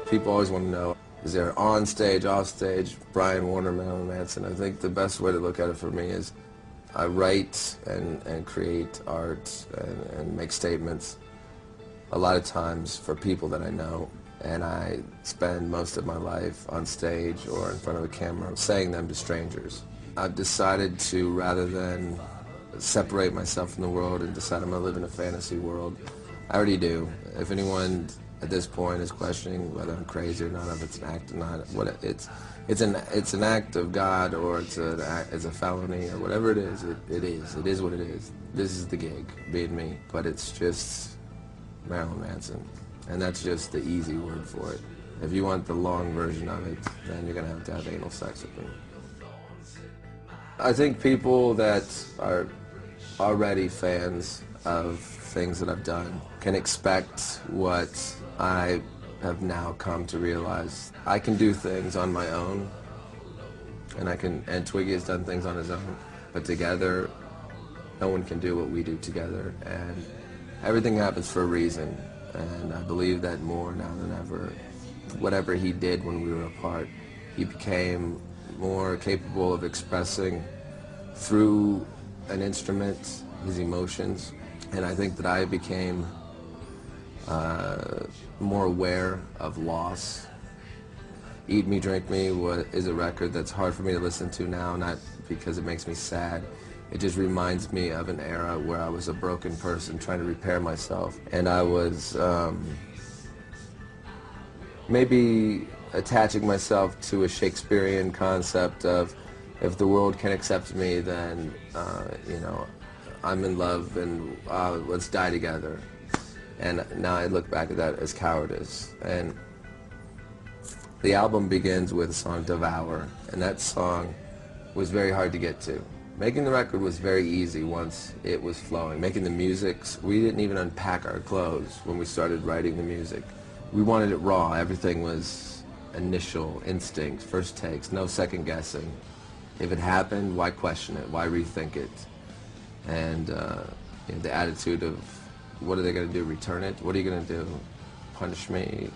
People always want to know, is there on stage, off stage, Brian Warner, Marilyn Manson? I think the best way to look at it for me is I write and create art and make statements a lot of times for people that I know, and I spend most of my life on stage or in front of a camera saying them to strangers. I've decided to, rather than separate myself from the world and decide I'm going to live in a fantasy world, I already do. If anyone at this point is questioning whether I'm crazy or not, if it's an act or not, it's an act of God, or it's a felony, or whatever it is. It is what it is. This is the gig, being me, but it's just Marilyn Manson, and that's just the easy word for it. If you want the long version of it, then you're gonna have to have anal sex with me. I think people that are already fans of things that I've done can expect what I have now come to realize. I can do things on my own, and Twiggy has done things on his own, but together, no one can do what we do together, and everything happens for a reason, and I believe that more now than ever. Whatever he did when we were apart, he became more capable of expressing through an instrument his emotions, and I think that I became more aware of loss. Eat Me, Drink Me is a record that's hard for me to listen to now, not because it makes me sad. It just reminds me of an era where I was a broken person trying to repair myself, and I was maybe attaching myself to a Shakespearean concept of, if the world can accept me, then you know, I'm in love, and let's die together. And now I look back at that as cowardice. And the album begins with the song Devour, and that song was very hard to get to. Making the record was very easy once it was flowing. Making the music, we didn't even unpack our clothes when we started writing the music. We wanted it raw. Everything was initial instinct, first takes, no second guessing. If it happened, why question it? Why rethink it? And you know, the attitude of, what are they going to do, return it? What are you going to do, punish me?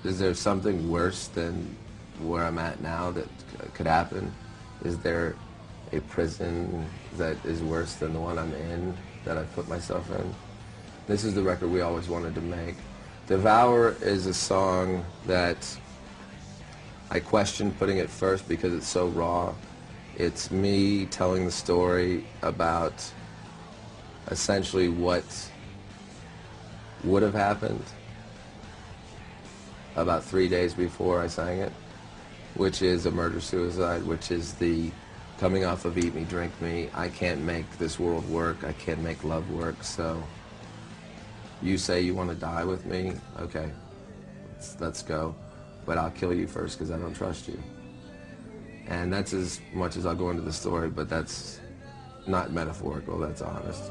Is there something worse than where I'm at now that could happen? Is there a prison that is worse than the one I'm in, that I put myself in? This is the record we always wanted to make. Devour is a song that I questioned putting it first because it's so raw. It's me telling the story about essentially what would have happened about 3 days before I sang it, which is a murder-suicide, which is the coming off of Eat Me, Drink Me. I can't make this world work. I can't make love work. So you say you want to die with me? Okay, let's go. But I'll kill you first because I don't trust you. And that's as much as I'll go into the story, but that's not metaphorical, that's honest.